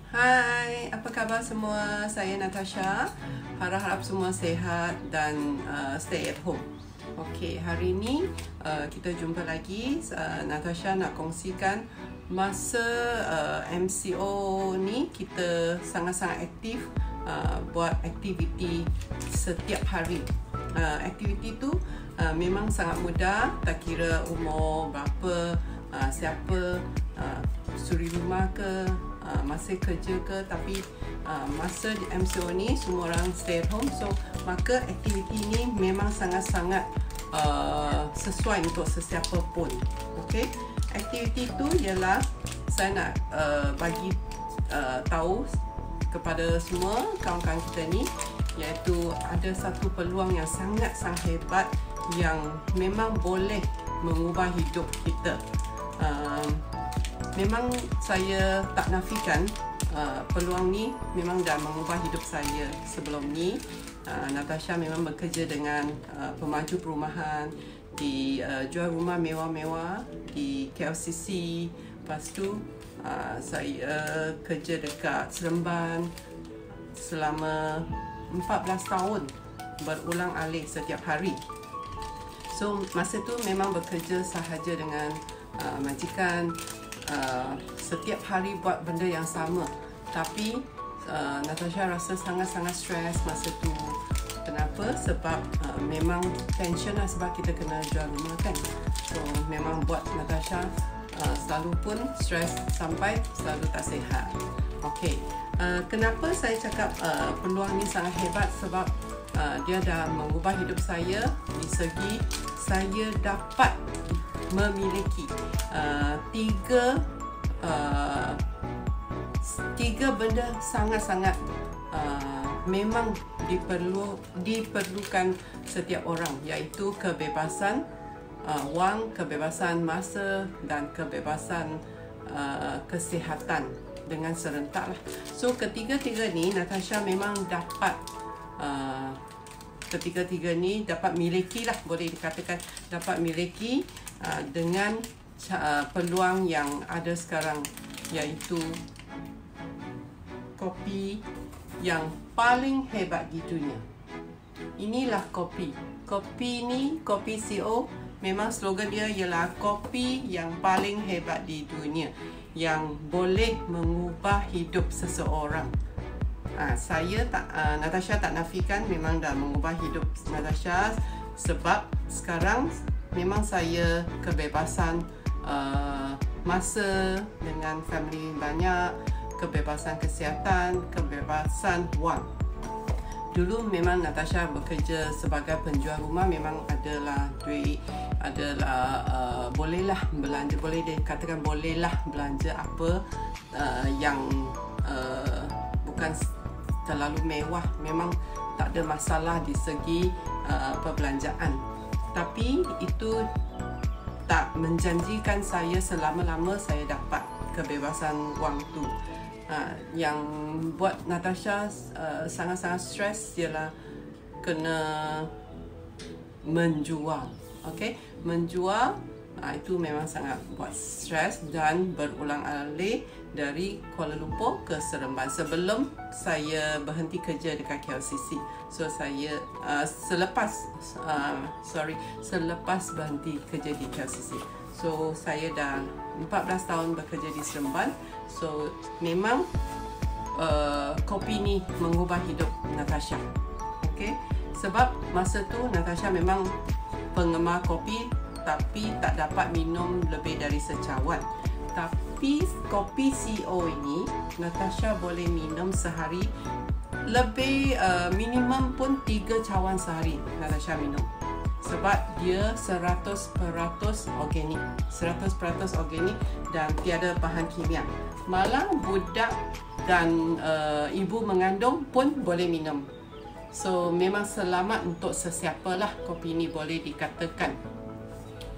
Hai, apa khabar semua? Saya Natasha. Harap-harap semua sihat dan stay at home. Okey, hari ini kita jumpa lagi. Natasha nak kongsikan masa MCO ni kita sangat-sangat aktif buat aktiviti setiap hari. Aktiviti tu memang sangat mudah, tak kira umur berapa, siapa, suri rumah ke, masih kerja ke, tapi masa di MCO ni semua orang stay at home, so maka aktiviti ni memang sangat-sangat sesuai untuk sesiapa pun. Okey, aktiviti tu ialah saya nak bagi tahu kepada semua kawan-kawan kita ni, iaitu ada satu peluang yang sangat-sangat hebat yang memang boleh mengubah hidup kita. Memang saya tak nafikan peluang ni memang dah mengubah hidup saya. Sebelum ni Natasha memang bekerja dengan pemaju perumahan, di jual rumah mewah-mewah di KLCC. Lepas tu saya kerja dekat Seremban selama 14 tahun, berulang alik setiap hari. So masa tu memang bekerja sahaja dengan majikan, setiap hari buat benda yang sama. Tapi Natasha rasa sangat-sangat stres masa tu. Kenapa? Sebab memang tension lah, sebab kita kena jual rumah kan. So memang buat Natasha selalu pun stres sampai selalu tak sihat. Okey, kenapa saya cakap peluang ni sangat hebat? Sebab dia dah mengubah hidup saya di segi saya dapat memiliki tiga benda sangat-sangat memang diperlukan setiap orang, iaitu kebebasan wang, kebebasan masa dan kebebasan kesihatan dengan serentak lah. So ketiga-tiga ni Natasha memang dapat ketiga-tiga ni dapat miliki lah, boleh dikatakan dapat miliki dengan peluang yang ada sekarang, iaitu kopi yang paling hebat di dunia. Inilah kopi. Kopi ni, Kopi CO, memang slogan dia ialah kopi yang paling hebat di dunia, yang boleh mengubah hidup seseorang. Natasha tak nafikan memang dah mengubah hidup Natasha, sebab sekarang memang saya kebebasan masa dengan family banyak, kebebasan kesihatan, kebebasan wang. Dulu memang Natasha bekerja sebagai penjual rumah, memang adalah duit, adalah bolehlah belanja, boleh dikatakan bolehlah belanja apa yang bukan terlalu mewah, memang tak ada masalah di segi perbelanjaan. Tapi itu tak menjanjikan saya selama-lama saya dapat kebebasan wang tu. Yang buat Natasha sangat-sangat stres ialah kena menjual. Okey, menjual itu memang sangat buat stres, dan berulang alik dari Kuala Lumpur ke Seremban sebelum saya berhenti kerja dekat KLCC. So saya selepas berhenti kerja di KLCC, so saya dah 14 tahun bekerja di Seremban. So memang kopi ni mengubah hidup Natasha. Okey, sebab masa tu Natasha memang penggemar kopi, tapi tak dapat minum lebih dari secawan. Tapi Kopi CO ini Natasha boleh minum sehari lebih, minimum pun 3 cawan sehari Natasha minum. Sebab dia 100% organik, 100% organik dan tiada bahan kimia. Malah budak dan ibu mengandung pun boleh minum. So memang selamat untuk sesiapa lah, kopi ni boleh dikatakan.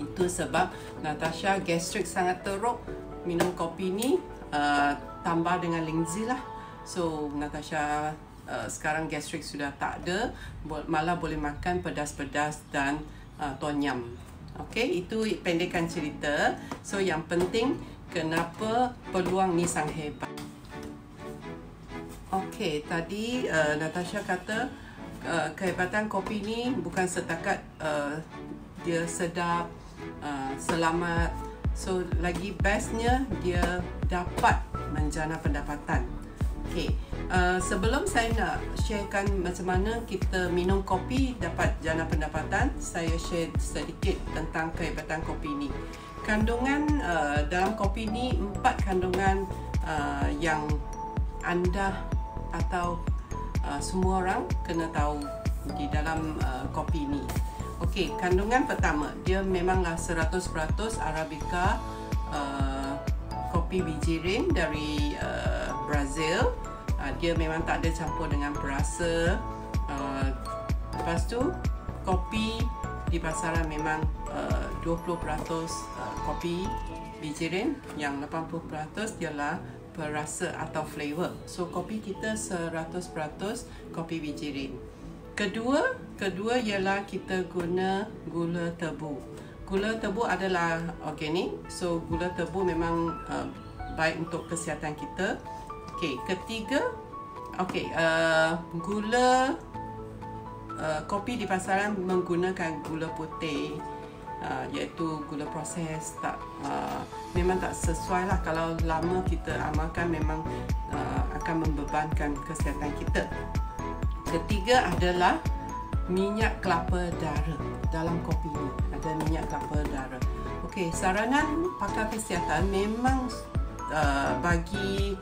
Itu sebab Natasha gastrik sangat teruk, minum kopi ni tambah dengan Lingzi lah. So Natasha sekarang gastrik sudah tak ada, malah boleh makan pedas-pedas dan tom yum. Okey, itu pendekan cerita. So yang penting, kenapa peluang ni sangat hebat. Okey, tadi Natasha kata kehebatan kopi ni bukan setakat dia sedap, selamat. So lagi bestnya dia dapat menjana pendapatan. Okey, sebelum saya nak sharekan macam mana kita minum kopi dapat jana pendapatan, saya share sedikit tentang kehebatan kopi ni. Kandungan dalam kopi ni 4 kandungan yang anda atau semua orang kena tahu di dalam kopi ni. Okey, kandungan pertama, dia memanglah 100% Arabica, kopi biji rin dari Brazil. Dia memang tak ada campur dengan perasa. Lepas tu, kopi di pasaran memang 20% kopi biji rin, yang 80% ialah perasa atau flavor. So kopi kita 100% kopi biji rin. Kedua ialah kita guna gula tebu. Gula tebu adalah organik, so gula tebu memang baik untuk kesihatan kita. Okey, ketiga, gula kopi di pasaran menggunakan gula putih, iaitu gula proses. Memang tak sesuai lah. Kalau lama kita amalkan, memang akan membebankan kesihatan kita. Ketiga adalah minyak kelapa darah. Dalam kopi ni ada minyak kelapa darah. Okey, saranan pakar kesihatan memang bagi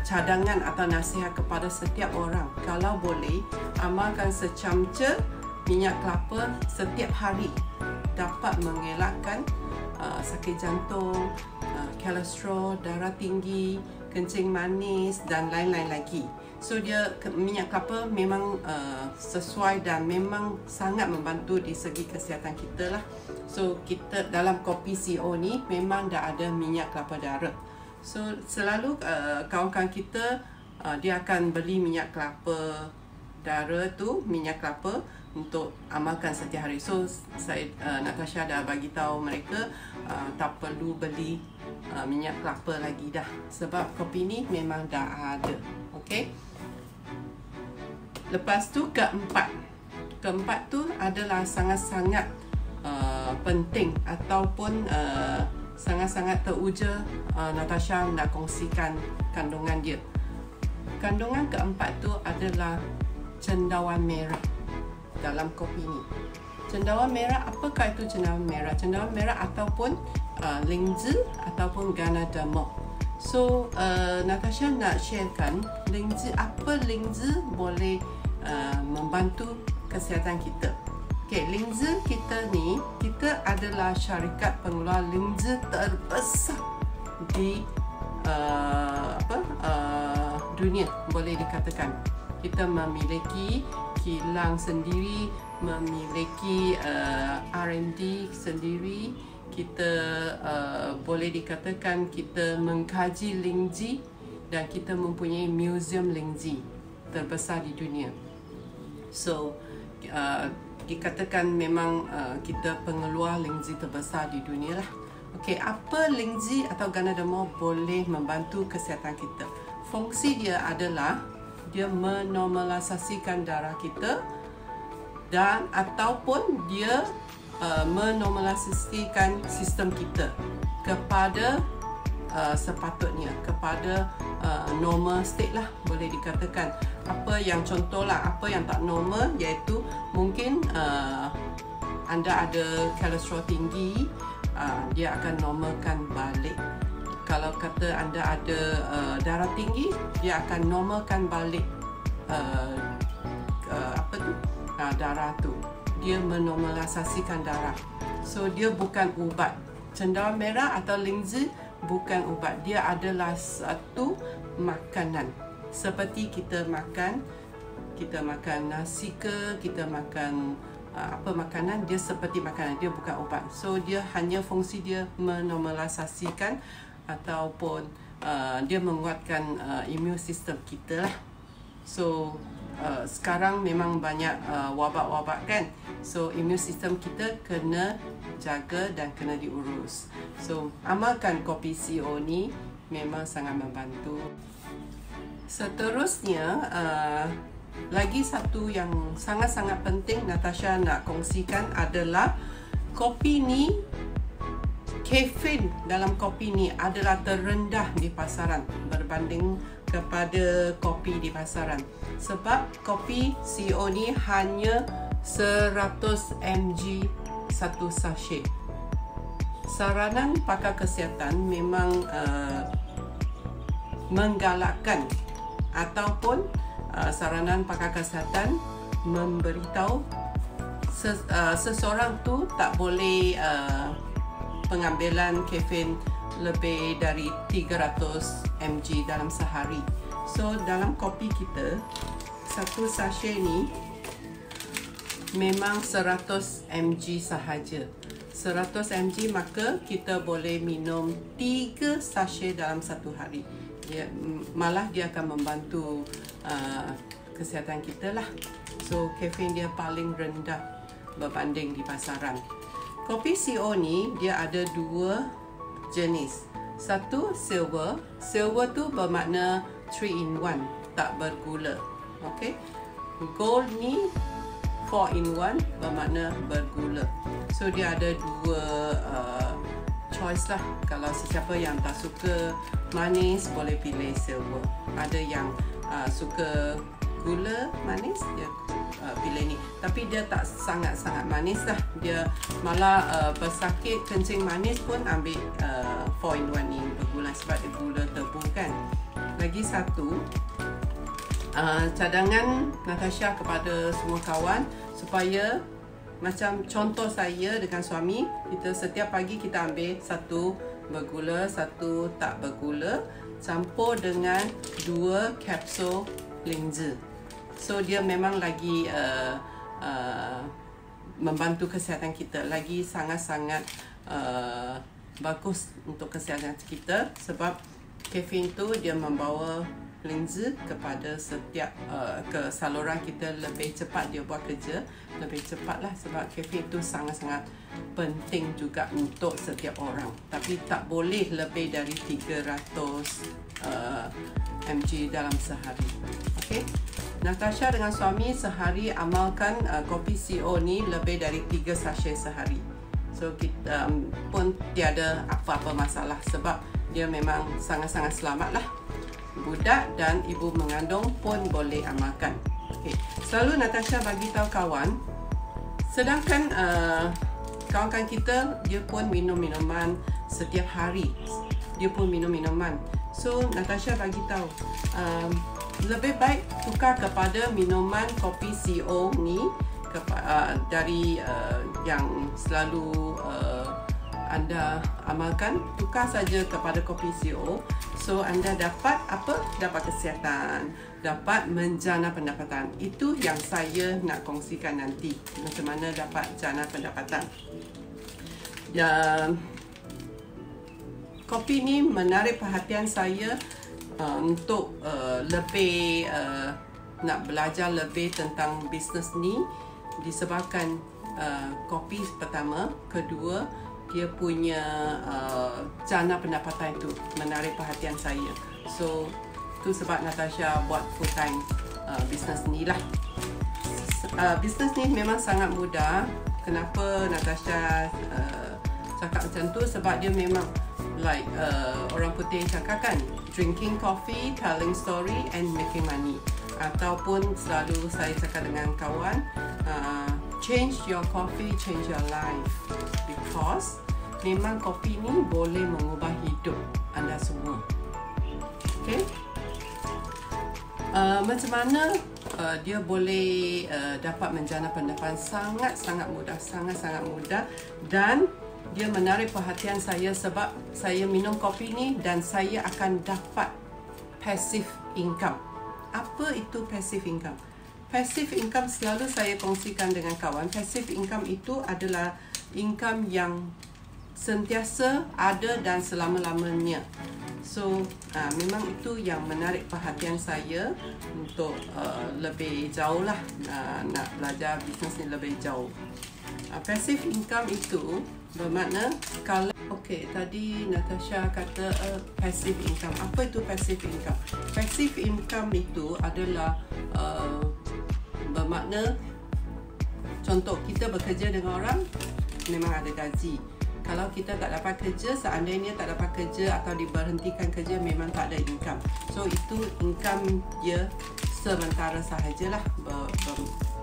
cadangan atau nasihat kepada setiap orang, kalau boleh amalkan secamca minyak kelapa setiap hari. Dapat mengelakkan sakit jantung, kolesterol, darah tinggi, kencing manis dan lain-lain lagi. So minyak kelapa memang sesuai dan memang sangat membantu di segi kesihatan kita lah. So kita dalam kopi CO ni memang dah ada minyak kelapa darah. So selalu kawan-kawan kita dia akan beli minyak kelapa darah tu, minyak kelapa untuk amalkan setiap hari. So saya Natasha dah bagi tahu mereka tak perlu beli minyak kelapa lagi dah, sebab kopi ni memang dah ada. Okey. Lepas tu keempat tu adalah sangat-sangat penting ataupun sangat-sangat teruja. Natasha nak kongsikan kandungan dia. Kandungan keempat tu adalah cendawan merah dalam kopi ni. Cendawan merah, apakah itu cendawan merah? Cendawan merah ataupun lingzi ataupun Ganoderma. So Natasha nak sharekan lingzi, apa lingzi boleh membantu kesihatan kita. Okey, lingzi kita ni, kita adalah syarikat pengeluar lingzi terbesar di dunia, boleh dikatakan. Kita memiliki kilang sendiri, memiliki R&D sendiri. Kita boleh dikatakan kita mengkaji lingzi dan kita mempunyai museum lingzi terbesar di dunia. So dikatakan memang kita pengeluar lingzi terbesar di dunia lah. Okey, apa lingzi atau Ganoderma boleh membantu kesihatan kita? Fungsi dia adalah dia menormalisasikan darah kita dan ataupun dia menormalisasikan sistem kita kepada sepatutnya, kepada normal state lah, boleh dikatakan. Apa yang contohlah, apa yang tak normal, iaitu mungkin anda ada kolesterol tinggi, dia akan normalkan balik. Kalau kata anda ada darah tinggi, dia akan normalkan balik darah tu. Dia menormalisasikan darah. So dia bukan ubat. Cendawan merah atau lingzi bukan ubat. Dia adalah satu makanan. Seperti kita makan nasi ke, kita makan apa makanan, dia seperti makanan, dia bukan ubat. So dia hanya fungsi dia menormalisasikan ataupun dia menguatkan immune system kita lah. So sekarang memang banyak wabak-wabak kan. So immune system kita kena jaga dan kena diurus. So amalkan kopi CO ni memang sangat membantu. Seterusnya, lagi satu yang sangat-sangat penting Natasha nak kongsikan adalah kopi ni, kafein dalam kopi ni adalah terendah di pasaran berbanding kepada kopi di pasaran. Sebab kopi CEO ni hanya 100 mg satu sachet. Saranan pakar kesihatan memang menggalakkan ataupun saranan pakar kesihatan memberitahu seseorang tu tak boleh pengambilan kafein lebih dari 300 mg dalam sehari. So dalam kopi kita, satu sachet ni memang 100 mg sahaja. 100 mg maka kita boleh minum 3 sachet dalam satu hari. Malah dia akan membantu kesihatan kita lah. So kafein dia paling rendah berbanding di pasaran. Kopi CEO ni dia ada 2 jenis. Satu silver. Silver tu bermakna 3 in 1, tak bergula. Okay. Gold ni 4 in 1 bermakna bergula. So dia ada 2 choice lah. Kalau sesiapa yang tak suka manis boleh pilih silver. Ada yang suka gula manis, dia pilih ni. Tapi dia tak sangat-sangat manis lah. Dia malah bersakit kencing manis pun ambil 4 in 1 ni bergula sebab dia gula tebu kan. Lagi satu, cadangan Natasha kepada semua kawan supaya macam contoh saya dengan suami, kita setiap pagi kita ambil satu bergula, satu tak bergula, campur dengan 2 kapsul linzer. So dia memang lagi membantu kesihatan kita, lagi sangat-sangat bagus untuk kesihatan kita sebab kafein tu dia membawa linzer kepada setiap ke saluran kita lebih cepat, dia buat kerja lebih cepat lah sebab kafein tu sangat-sangat penting juga untuk setiap orang, tapi tak boleh lebih dari 300 mg dalam sehari. Okay? Natasha dengan suami sehari amalkan kopi CEO ni lebih dari 3 sachet sehari. So kita pun tiada apa-apa masalah sebab dia memang sangat-sangat selamat lah. Budak dan ibu mengandung pun boleh amalkan. Okay. Selalu Natasha bagi tahu kawan, sedangkan kawan-kawan kita dia pun minum minuman setiap hari. Dia pun minum minuman. So Natasha bagi tahu lebih baik tukar kepada minuman kopi CEO ni dari yang selalu anda amalkan, tukar saja kepada kopi CEO. So anda dapat apa? Dapat kesihatan, dapat menjana pendapatan. Itu yang saya nak kongsikan nanti, macam mana dapat jana pendapatan. Kopi ni menarik perhatian saya untuk lebih nak belajar lebih tentang bisnes ni disebabkan kopi pertama, kedua dia punya jana pendapatan itu menarik perhatian saya. So tu sebab Natasha buat full time bisnes ni lah. Bisnes ni memang sangat mudah. Kenapa Natasha cakap macam tu? Sebab dia memang like orang putih cakap kan, drinking coffee, telling story and making money. Ataupun selalu saya cakap dengan kawan, change your coffee, change your life. Because memang kopi ni boleh mengubah hidup anda semua. Okay? Macam mana dia boleh dapat menjana pendapatan? Sangat-sangat mudah, sangat-sangat mudah. Dan dia menarik perhatian saya sebab saya minum kopi ni dan saya akan dapat passive income. Apa itu passive income? Passive income selalu saya kongsikan dengan kawan. Passive income itu adalah income yang sentiasa ada dan selama-lamanya. So memang itu yang menarik perhatian saya untuk lebih jauh lah nak belajar bisnes ni lebih jauh. Passive income itu Bermakna kalau tadi Natasha kata passive income. Apa itu passive income? Passive income itu adalah bermakna contoh kita bekerja dengan orang memang ada gaji. Kalau kita tak dapat kerja, seandainya tak dapat kerja atau diberhentikan kerja, memang tak ada income. So itu income dia sementara sahajalah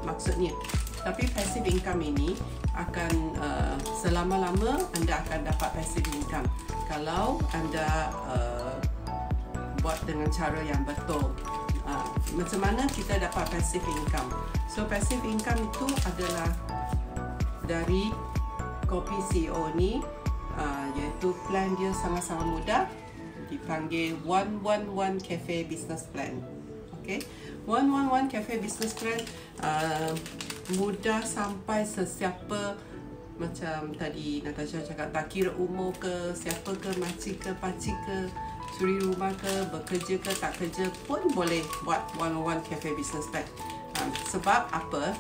maksudnya. Tapi passive income ini akan selama-lama anda akan dapat passive income kalau anda buat dengan cara yang betul. Macam mana kita dapat passive income? So passive income itu adalah dari Kopi CEO ni, iaitu plan dia sangat-sangat mudah, dipanggil 111 Cafe Business Plan. Okay, 111 Cafe Business Plan mudah sampai sesiapa. Macam tadi Natasha cakap, tak kira umur ke, siapa ke, makcik ke, pakcik ke, suri rumah ke, bekerja ke, tak kerja pun boleh buat 111 Cafe Business Plan. Sebab apa?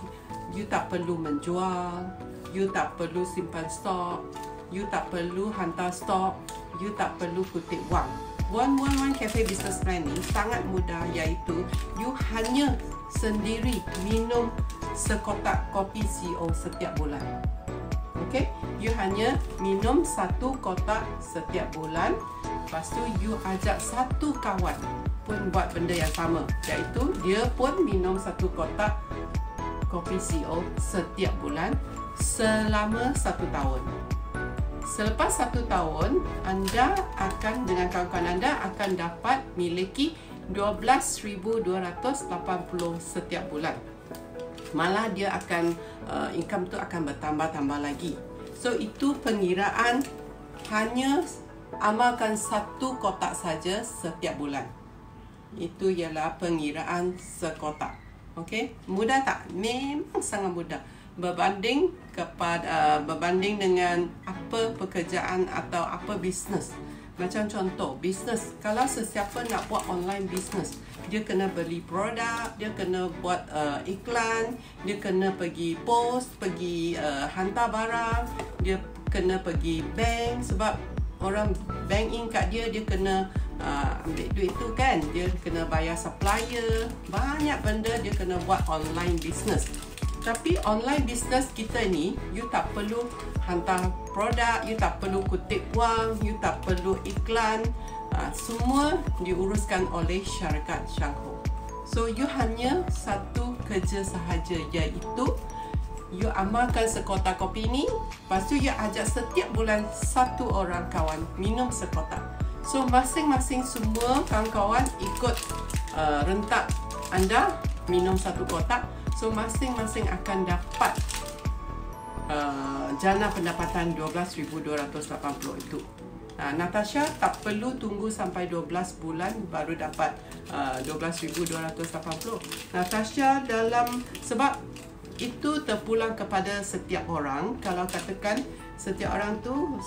You tak perlu menjual, you tak perlu simpan stok, you tak perlu hantar stok, you tak perlu kutip wang. 111 Cafe Business Plan ni sangat mudah, iaitu you hanya sendiri minum sekotak kopi CEO setiap bulan. Okay, you hanya minum satu kotak setiap bulan. Lepas tu you ajak satu kawan pun buat benda yang sama, iaitu dia pun minum satu kotak kopi CEO setiap bulan selama 1 tahun. Selepas 1 tahun, anda akan dengan kawan-kawan anda akan dapat miliki 12,280 setiap bulan. Malah dia akan income tu akan bertambah-tambah lagi. So itu pengiraan hanya amalkan satu kotak saja setiap bulan. Itu ialah pengiraan sekotak. Okey, mudah tak? Memang sangat mudah. Berbanding dengan apa pekerjaan atau apa bisnes. Macam contoh bisnes, kalau sesiapa nak buat online bisnes, dia kena beli produk, dia kena buat iklan, dia kena pergi post, pergi hantar barang, dia kena pergi bank, sebab orang bank in kat dia, dia kena ambil duit tu kan, dia kena bayar supplier, banyak benda dia kena buat online business. Tapi online business kita ni, you tak perlu hantar produk, you tak perlu kutip wang, you tak perlu iklan, semua diuruskan oleh syarikat Shangho. So you hanya satu kerja sahaja, iaitu you amalkan sekotak kopi ni, lepas tu you ajak setiap bulan satu orang kawan minum sekotak. So masing-masing semua kawan-kawan ikut rentak anda minum satu kotak. So masing-masing akan dapat jana pendapatan 12,280 itu. Natasha tak perlu tunggu sampai 12 bulan baru dapat 12,280. Natasha sebab itu terpulang kepada setiap orang. Kalau katakan setiap orang tu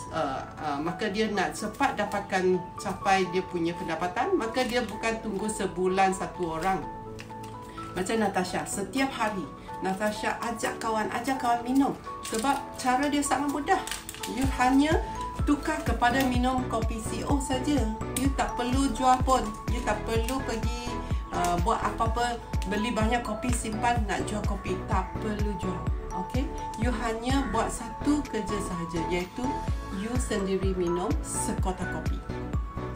maka dia nak cepat dapatkan capai dia punya pendapatan, maka dia bukan tunggu sebulan satu orang. Macam Natasha, setiap hari Natasha ajak kawan minum. Sebab cara dia sangat mudah. You hanya tukar kepada minum kopi CEO saja. You tak perlu jual pun. You tak perlu pergi buat apa-apa, beli banyak kopi simpan nak jual kopi. Tak perlu jual. Okay? You hanya buat satu kerja sahaja, iaitu you sendiri minum sekotak kopi.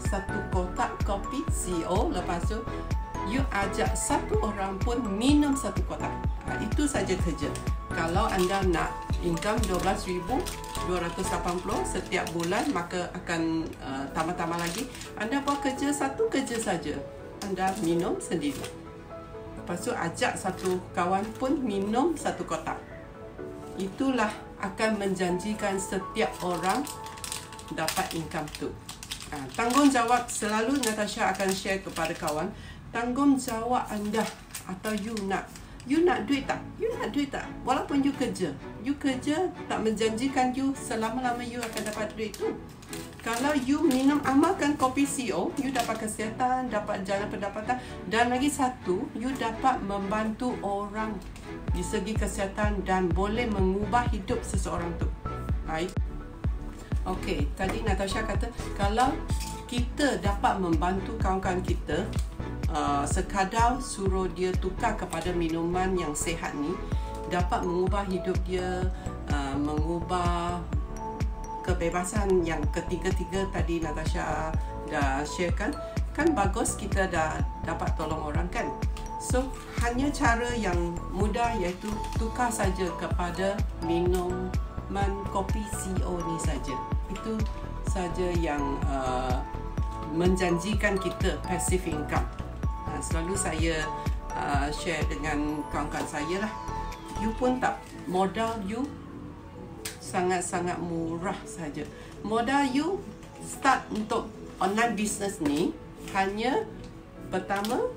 Satu kotak kopi CEO. Lepas tu you ajak satu orang pun minum satu kotak. Itu saja kerja. Kalau anda nak income 12,280 setiap bulan, maka akan tambah-tambah lagi. Anda buat satu kerja saja, anda minum sendiri. Lepas tu ajak satu kawan pun minum satu kotak. Itulah akan menjanjikan setiap orang dapat income tu. Tanggungjawab selalu Natasha akan share kepada kawan. Tanggungjawab anda atau you nak duit tak? You nak duit tak? Walaupun you kerja tak menjanjikan you selama-lama you akan dapat duit tu. Kalau you minum amalkan kopi CEO, you dapat kesihatan, dapat jana pendapatan, dan lagi satu, you dapat membantu orang di segi kesihatan dan boleh mengubah hidup seseorang tu. Okey, tadi Natasha kata kalau kita dapat membantu kawan-kawan kita, sekadar suruh dia tukar kepada minuman yang sihat ni, dapat mengubah hidup dia, mengubah kebebasan yang ketiga-tiga tadi Natasha dah sharekan, kan bagus, kita dah dapat tolong orang kan. So hanya cara yang mudah iaitu tukar saja kepada minuman kopi CEO ni saja. Itu saja yang menjanjikan kita passive income. Selalu saya share dengan kawan-kawan saya lah. You pun tak, modal you sangat-sangat murah saja. Modal you start untuk online business ni hanya pertama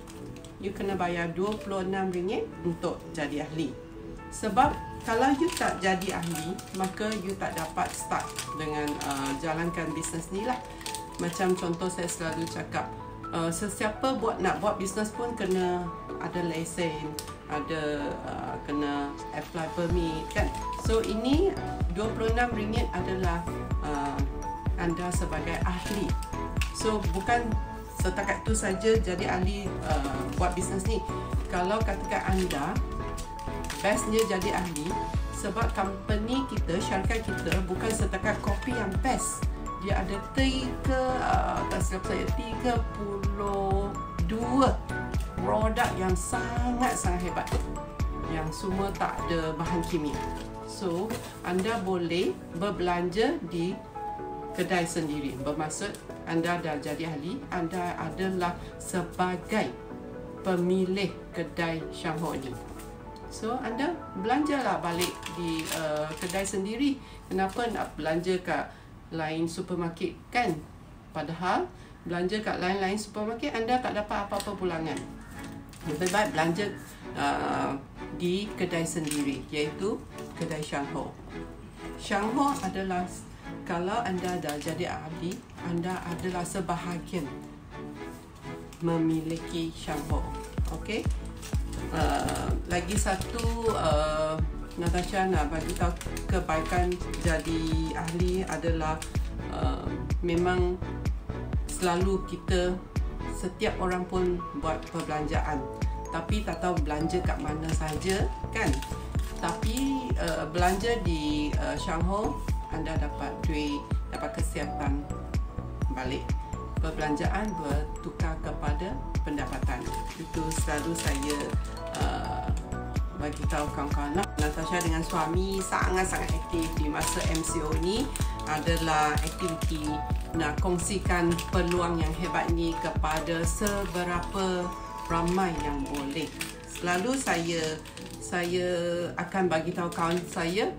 you kena bayar RM26 untuk jadi ahli. Sebab kalau you tak jadi ahli, maka you tak dapat start dengan jalankan bisnes ni lah. Macam contoh saya selalu cakap, sesiapa nak buat bisnes pun kena ada lesen, ada kena apply permit kan. So ini RM26 adalah anda sebagai ahli. So bukan setakat itu saja jadi ahli buat bisnes ni. Kalau katakan anda bestnya jadi ahli, sebab company kita, syarikat kita bukan setakat kopi yang best. Dia ada tak silap saya 32 produk yang sangat-sangat hebat, yang semua tak ada bahan kimia. So anda boleh berbelanja di kedai sendiri. Bermaksud anda dah jadi ahli, anda adalah sebagai pemilik kedai Shangho ni. So anda belanjalah balik di kedai sendiri. Kenapa nak belanja kat lain supermarket kan? Padahal belanja kat lain-lain supermarket anda tak dapat apa-apa pulangan. Lebih baik belanja di kedai sendiri, iaitu kedai Shangho. Shangho adalah, kalau anda dah jadi ahli, anda adalah sebahagian memiliki Shangho. Okey. Lagi satu Natasha nak bagi tahu kebaikan jadi ahli adalah memang selalu kita, setiap orang pun buat perbelanjaan, tapi tak tahu belanja kat mana saja kan. Tapi belanja di Shangho, anda dapat duit, dapat kesiapan balik. Perbelanjaan bertukar kepada pendapatan. Itu selalu saya bagi tahu kawan-kawan. Natasha dengan suami sangat-sangat aktif di masa MCO ni, adalah aktiviti nak kongsikan peluang yang hebat ni kepada seberapa ramai yang boleh. Selalu saya akan bagi tahu kawan saya,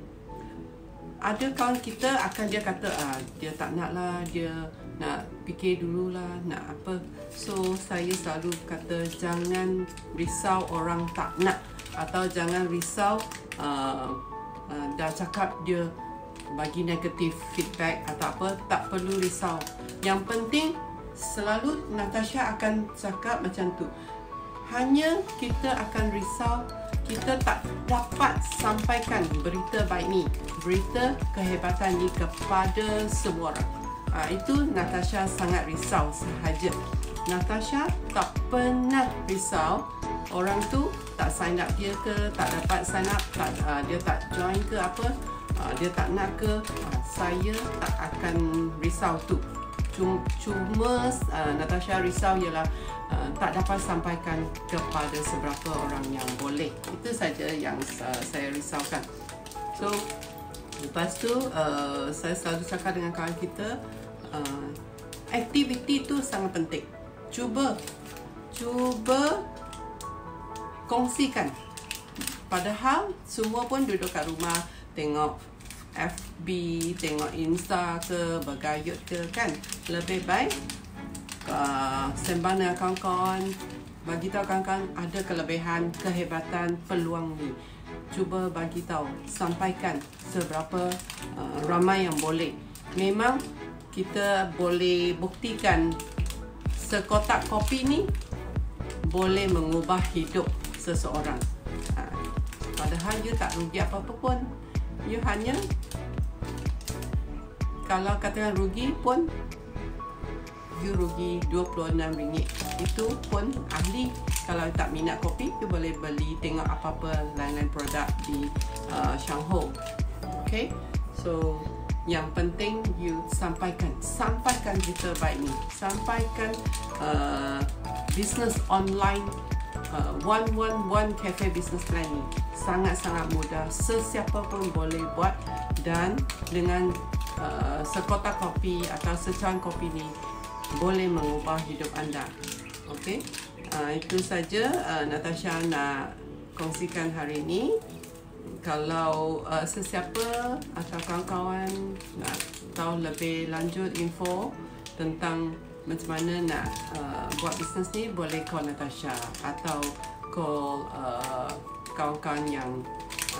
ada kawan kita akan dia kata dia tak nak lah, dia nak fikir dululah nak apa. So saya selalu kata jangan risau orang tak nak, atau jangan risau dah cakap dia bagi negatif feedback atau apa, tak perlu risau. Yang penting selalu Natasha akan cakap macam tu, hanya kita akan risau kita tak dapat sampaikan berita baik ni, berita kehebatan ni kepada semua orang. Itu Natasha sangat risau sahaja. Natasha tak pernah risau orang tu tak sign up dia ke, tak dapat sign up, dia tak join ke apa, dia tak nak ke. Saya tak akan risau tu. Cuma Natasha risau ialah tak dapat sampaikan kepada seberapa orang yang boleh. Itu saja yang saya risaukan. So lepas tu saya selalu cakap dengan kawan kita, aktiviti tu sangat penting. Cuba kongsikan. Padahal semua pun duduk kat rumah tengok FB, tengok Insta ke, bergayut ke kan. Lebih baik sembang dengan kawan-kawan, bagi tahu kawan-kawan ada kelebihan, kehebatan, peluang ni. Cuba bagi tahu, sampaikan seberapa ramai yang boleh. Memang kita boleh buktikan sekotak kopi ni boleh mengubah hidup seseorang. Padahal you tak rugi apa-apa pun. You hanya kalau katakan rugi pun you rugi RM26. Itu pun ahli. Kalau tak minat kopi, you boleh beli, tengok apa-apa lain-lain produk di Shangho. Okay, so yang penting you sampaikan berita baik ni, sampaikan business online, 111 cafe business plan ni sangat-sangat mudah, sesiapa pun boleh buat, dan dengan sekotak kopi atau secuan kopi ni boleh mengubah hidup anda. Okey, itu saja Natasha nak kongsikan hari ini. Kalau sesiapa atau kawan-kawan nak tahu lebih lanjut info tentang macam mana nak buat bisnes ni, boleh call Natasha atau call kawan-kawan yang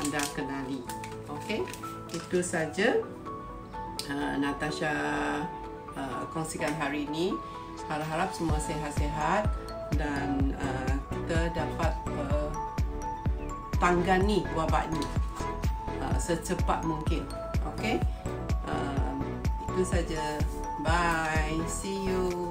anda kenali. Okey, itu saja Natasha kongsikan hari ini. Harap-harap semua sehat-sehat dan kita dapat tanggani wabak ni secepat mungkin. Okey, itu saja. Bye, see you.